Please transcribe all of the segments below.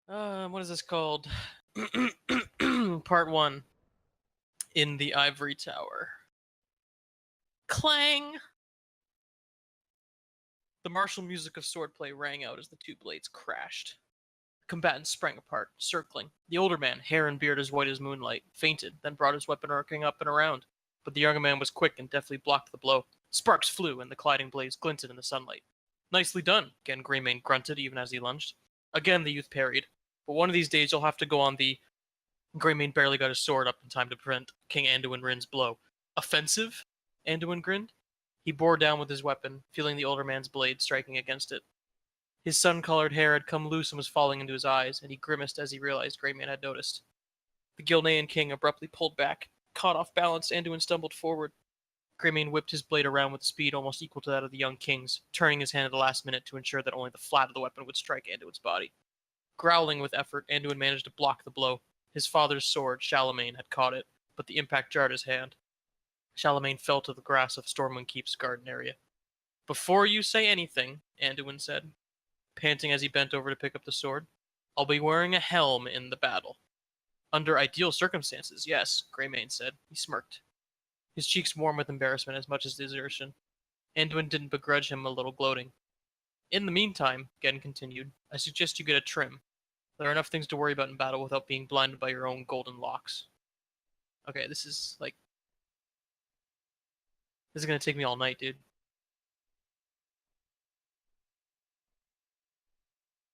What is this called? Part 1. In the Ivory Tower. Clang! The martial music of swordplay rang out as the two blades crashed. Combatants sprang apart, circling. The older man, hair and beard as white as moonlight, fainted, then brought his weapon arcing up and around. But the younger man was quick and deftly blocked the blow. Sparks flew, and the colliding blades glinted in the sunlight. Nicely done, again Greymane grunted even as he lunged. Again the youth parried. But one of these days you'll have to go on the Greymane barely got his sword up in time to prevent King Anduin Rin's blow. Offensive? Anduin grinned. He bore down with his weapon, feeling the older man's blade striking against it. His sun-colored hair had come loose and was falling into his eyes, and he grimaced as he realized Greymane had noticed. The Gilnean king abruptly pulled back. Caught off balance, Anduin stumbled forward. Greymane whipped his blade around with speed almost equal to that of the young king's, turning his hand at the last minute to ensure that only the flat of the weapon would strike Anduin's body. Growling with effort, Anduin managed to block the blow. His father's sword, Charlemagne, had caught it, but the impact jarred his hand. Charlemagne fell to the grass of Stormwind Keep's garden area. "Before you say anything," Anduin said, panting as he bent over to pick up the sword, "I'll be wearing a helm in the battle." "Under ideal circumstances, yes," Greymane said. He smirked, his cheeks warm with embarrassment as much as desertion. Anduin didn't begrudge him a little gloating. "In the meantime," Gen continued, "I suggest you get a trim. There are enough things to worry about in battle without being blinded by your own golden locks." Okay, this is gonna take me all night, dude.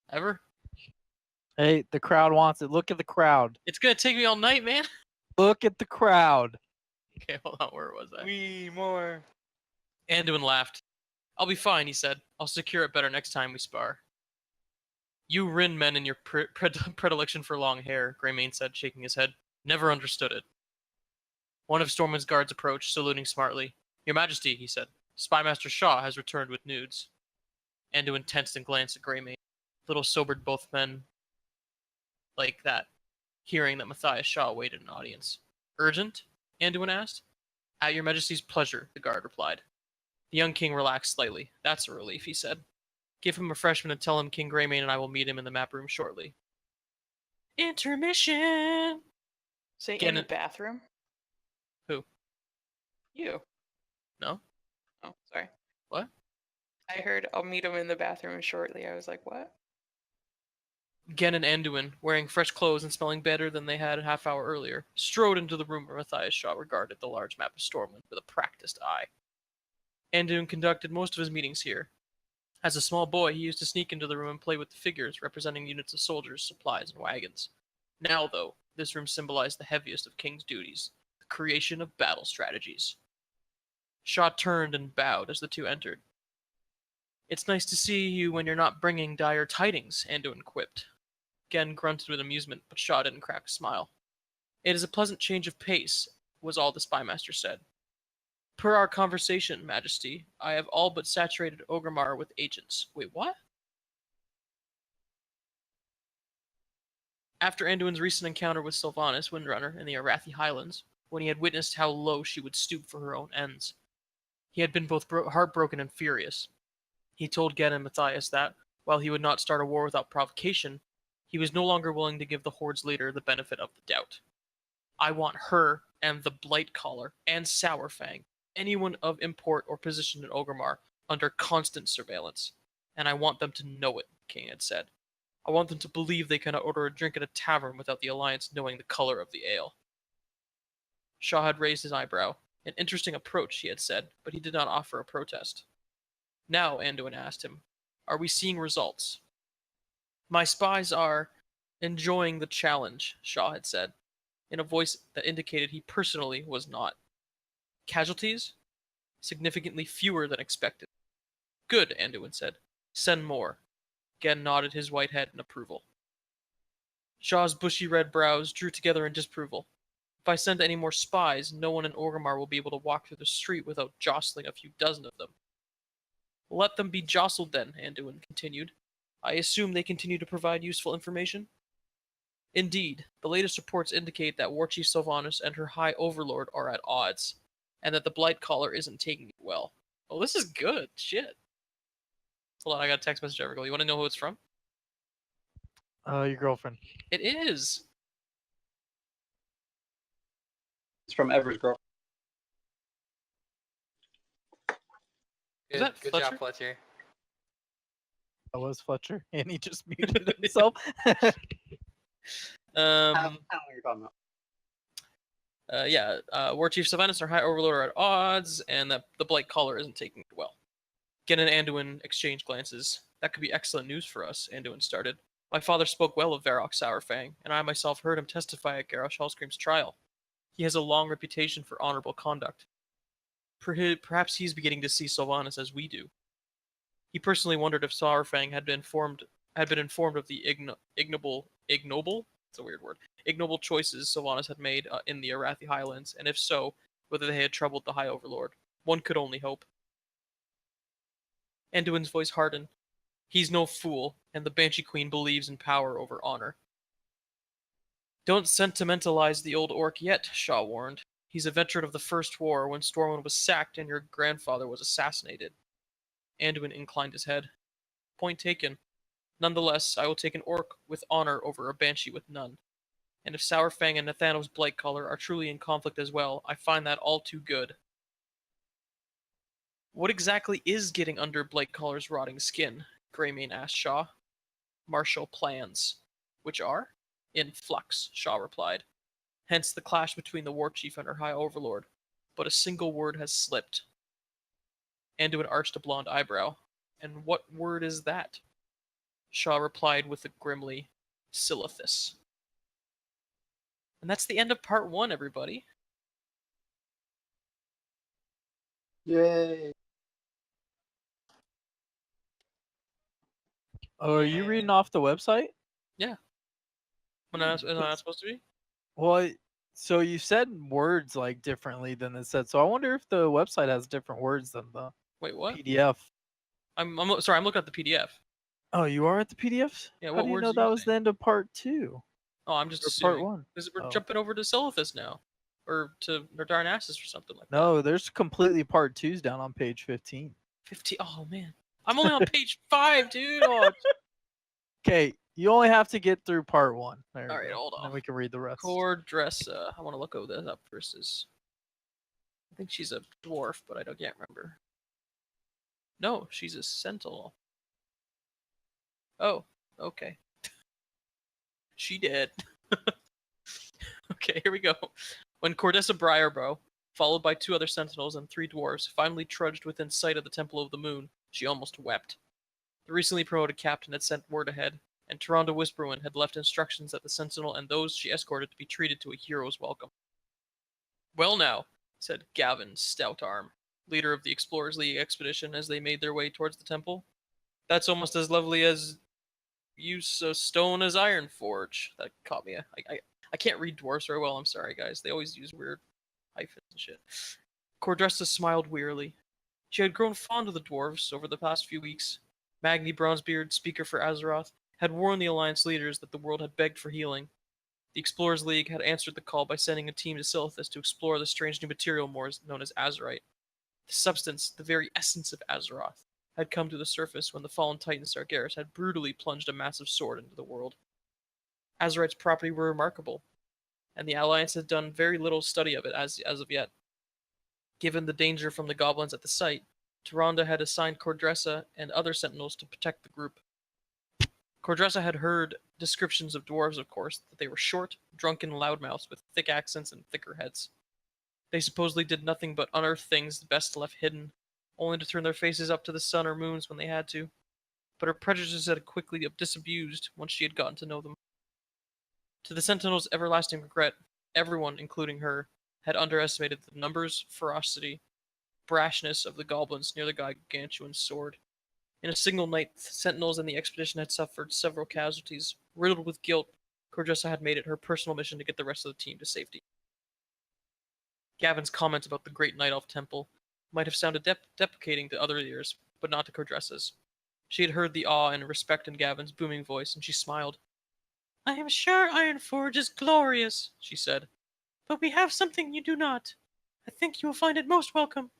Ever? Hey, the crowd wants it. Look at the crowd. It's gonna take me all night, man. Look at the crowd. Okay, hold on, where was I? We more. Anduin laughed. "I'll be fine," he said. "I'll secure it better next time we spar." "You Rin men and your predilection for long hair," Greymane said, shaking his head. "Never understood it." One of Stormwind's guards approached, saluting smartly. "Your Majesty," he said, "Spymaster Shaw has returned with news." Anduin tensed and glanced at Greymane. Little sobered both men like that, hearing that Matthias Shaw awaited an audience. "Urgent?" Anduin asked. "At your Majesty's pleasure," the guard replied. The young king relaxed slightly. "That's a relief," he said. "Give him refreshment and tell him King Greymane and I will meet him in the map room shortly." Intermission! Say Get in the it. bathroom? Who? You. No? Oh, sorry. What? I heard I'll meet him in the bathroom shortly. I was like, what? Gen and Anduin, wearing fresh clothes and smelling better than they had a half hour earlier, strode into the room where Matthias Shaw regarded the large map of Stormwind with a practiced eye. Anduin conducted most of his meetings here. As a small boy, he used to sneak into the room and play with the figures representing units of soldiers, supplies, and wagons. Now, though, this room symbolized the heaviest of King's duties, the creation of battle strategies. Shaw turned and bowed as the two entered. "It's nice to see you when you're not bringing dire tidings," Anduin quipped. Gen grunted with amusement, but Shaw didn't crack a smile. "It is a pleasant change of pace," was all the spymaster said. "Per our conversation, Majesty, I have all but saturated Orgrimmar with agents." Wait, what? After Anduin's recent encounter with Sylvanas Windrunner in the Arathi Highlands, when he had witnessed how low she would stoop for her own ends, he had been both heartbroken and furious. He told Gen and Matthias that, while he would not start a war without provocation, he was no longer willing to give the Horde's leader the benefit of the doubt. "I want her, and the Blightcaller, and Sourfang, anyone of import or position in Orgrimmar, under constant surveillance. And I want them to know it," the king had said. "I want them to believe they cannot order a drink at a tavern without the Alliance knowing the color of the ale." Shaw had raised his eyebrow. An interesting approach, he had said, but he did not offer a protest. "Now," Anduin asked him, "are we seeing results?" "My spies are enjoying the challenge," Shaw had said, in a voice that indicated he personally was not. "Casualties? Significantly fewer than expected." "Good," Anduin said. "Send more." Gen nodded his white head in approval. Shaw's bushy red brows drew together in disapproval. "If I send any more spies, no one in Orgrimmar will be able to walk through the street without jostling a few dozen of them." "Let them be jostled then," Anduin continued. "I assume they continue to provide useful information?" "Indeed, the latest reports indicate that War Chief Sylvanas and her High Overlord are at odds, and that the Blightcaller isn't taking it well." Oh, this is good. Shit. Hold on, I got a text message, Evergirl. You want to know who it's from? Your girlfriend. It is. It's from Ever's girl. Is that Good Fletcher? job, Fletcher. That was Fletcher, and he just muted himself. I don't know what you're talking about. War Chief Sylvanas and our High Overlord are at odds, and that the Blight Caller isn't taking it well. Gen and Anduin exchange glances. That could be excellent news for us, Anduin started. My father spoke well of Varrock Sourfang, and I myself heard him testify at Garrosh Hellscream's trial. He has a long reputation for honorable conduct. Perhaps he's beginning to see Sylvanas as we do. He personally wondered if Sourfang had been informed of the ignoble, it's a weird word, ignoble choices Sylvanas had made in the Arathi Highlands, and if so, whether they had troubled the High Overlord. One could only hope. Anduin's voice hardened. He's no fool, and the Banshee Queen believes in power over honor. Don't sentimentalize the old orc yet, Shaw warned. He's a veteran of the First War when Stormwind was sacked and your grandfather was assassinated. Anduin inclined his head. Point taken. Nonetheless, I will take an orc with honor over a banshee with none. And if Sourfang and Nathanos Blightcaller are truly in conflict as well, I find that all too good. What exactly is getting under Blightcaller's rotting skin? Greymane asked Shaw. Martial plans. Which are? In flux, Shaw replied. Hence the clash between the War Chief and her High Overlord. But a single word has slipped. Anduin arched a blonde eyebrow. And what word is that? Shaw replied with a grimly, Silithus. And that's the end of part 1, everybody. Yay! Oh, are you reading off the website? Am I not supposed to be? Well, so you said words like differently than it said. So I wonder if the website has different words than the Wait, what? PDF. I'm sorry, I'm looking at the PDF. Oh, you are at the PDFs? Yeah, How what do you words know are that you was the saying? end of part 2? Oh, I'm just Or assuming. part 1? Because we're Oh. jumping over to Silithus now. Or to Darnassus or something like that. No, there's completely part 2s down on page 15. 15. Oh, man. I'm only on page 5, dude. Oh, Okay, you only have to get through part 1. There we Alright, go. hold And on. then we can read the rest. Cordressa. I want to look over this up versus. I think she's a dwarf, but I can't remember. No, she's a sentinel. Oh, okay. She did. Okay, here we go. When Cordessa Briarbow, followed by 2 other sentinels and 3 dwarves, finally trudged within sight of the Temple of the Moon, she almost wept. The recently promoted captain had sent word ahead, and Taronda Whisperwind had left instructions that the sentinel and those she escorted to be treated to a hero's welcome. Well now, said Gavin Stoutarm, leader of the Explorers League expedition as they made their way towards the temple. That's almost as lovely as use a stone as iron forge. That caught me. I can't read dwarves very well, I'm sorry guys. They always use weird hyphens and shit. Cordressa smiled wearily. She had grown fond of the dwarves over the past few weeks. Magni Bronzebeard, speaker for Azeroth, had warned the Alliance leaders that the world had begged for healing. The Explorers League had answered the call by sending a team to Silithus to explore the strange new material known as Azerite. The substance, the very essence of Azeroth, had come to the surface when the fallen Titan Sargeras had brutally plunged a massive sword into the world. Azerite's property were remarkable, and the Alliance had done very little study of it as of yet. Given the danger from the goblins at the site, Taronda had assigned Cordressa and other sentinels to protect the group. Cordressa had heard descriptions of dwarves, of course, that they were short, drunken loudmouths with thick accents and thicker heads. They supposedly did nothing but unearth things best left hidden, only to turn their faces up to the sun or moons when they had to. But her prejudices had quickly disabused once she had gotten to know them. To the Sentinel's everlasting regret, everyone, including her, had underestimated the numbers, ferocity, brashness of the goblins near the gargantuan sword. In a single night, the Sentinels and the expedition had suffered several casualties. Riddled with guilt, Cordressa had made it her personal mission to get the rest of the team to safety. Gavin's comment about the Great Night Elf Temple might have sounded deprecating to other ears, but not to Cordressa's. She had heard the awe and respect in Gavin's booming voice, and she smiled. I am sure Ironforge is glorious, she said, but we have something you do not. I think you will find it most welcome.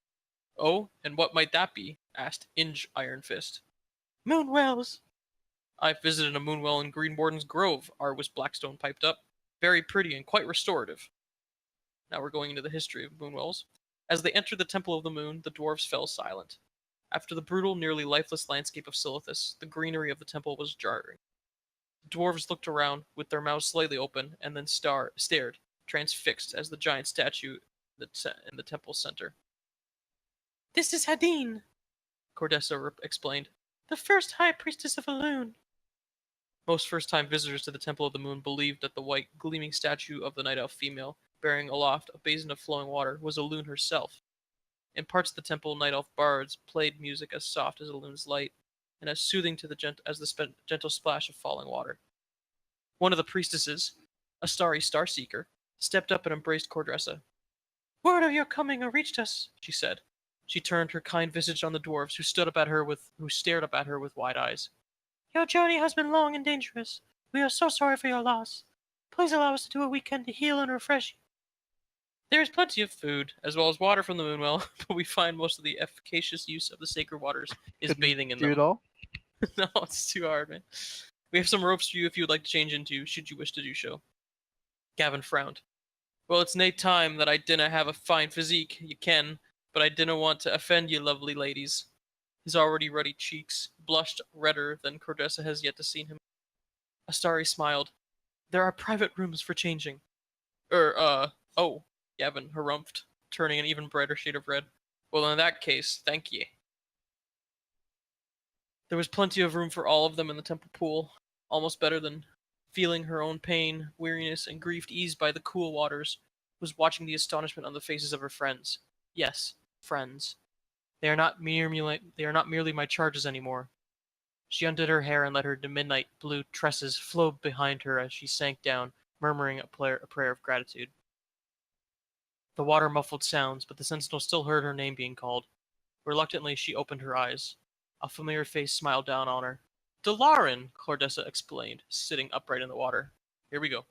Oh, and what might that be? Asked Inge Ironfist. Moonwells. I've visited a moonwell in Greenwarden's Grove, Arwis Blackstone piped up. Very pretty and quite restorative. Now we're going into the history of moonwells. As they entered the Temple of the Moon, the dwarves fell silent. After the brutal, nearly lifeless landscape of Silithus, the greenery of the temple was jarring. The dwarves looked around, with their mouths slightly open, and then stared, transfixed, as the giant statue in the temple's center. "This is Hadine," Cordessa explained, "the first high priestess of Elune." Most first-time visitors to the Temple of the Moon believed that the white, gleaming statue of the Night Elf female, bearing aloft a basin of flowing water, was Elune herself. In parts of the temple, Night Elf bards played music as soft as Elune's light, and as soothing to the gentle splash of falling water. One of the priestesses, a starry Starseeker, stepped up and embraced Cordessa. "Word of your coming reached us," she said. She turned her kind visage on the dwarves, who stared up at her with wide eyes. "Your journey has been long and dangerous. We are so sorry for your loss. Please allow us to do what we can to heal and refresh you." There is plenty of food, as well as water from the Moonwell, but we find most of the efficacious use of the sacred waters is Couldn't bathing in do them. it all. No, it's too hard, man. We have some ropes for you if you would like to change into, should you wish to do so. Gavin frowned. "Well, it's nae time that I dinna have a fine physique, you ken, but I dinna want to offend you lovely ladies." His already ruddy cheeks blushed redder than Cordessa has yet to see him. Astari smiled. "There are private rooms for changing." Oh, Gavin harumphed, turning an even brighter shade of red. "Well, in that case, thank ye." There was plenty of room for all of them in the temple pool, almost better than feeling her own pain, weariness, and grief eased by the cool waters, was watching the astonishment on the faces of her friends. Yes, friends. They are not merely my charges anymore. She undid her hair and let her midnight blue tresses flow behind her as she sank down, murmuring a prayer of gratitude. The water muffled sounds, but the sentinel still heard her name being called. Reluctantly, she opened her eyes. A familiar face smiled down on her. "Delarin," Cordessa explained, sitting upright in the water. "Here we go."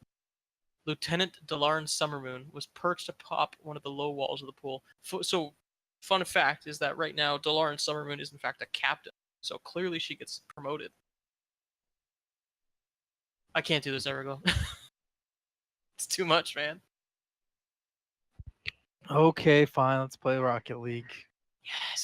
Lieutenant Delarin Summermoon was perched atop one of the low walls of the pool. So, fun fact is that right now, Delarin Summermoon is in fact a captain. So clearly she gets promoted. I can't do this, Evergo. It's too much, man. Okay, fine. Let's play Rocket League. Yes.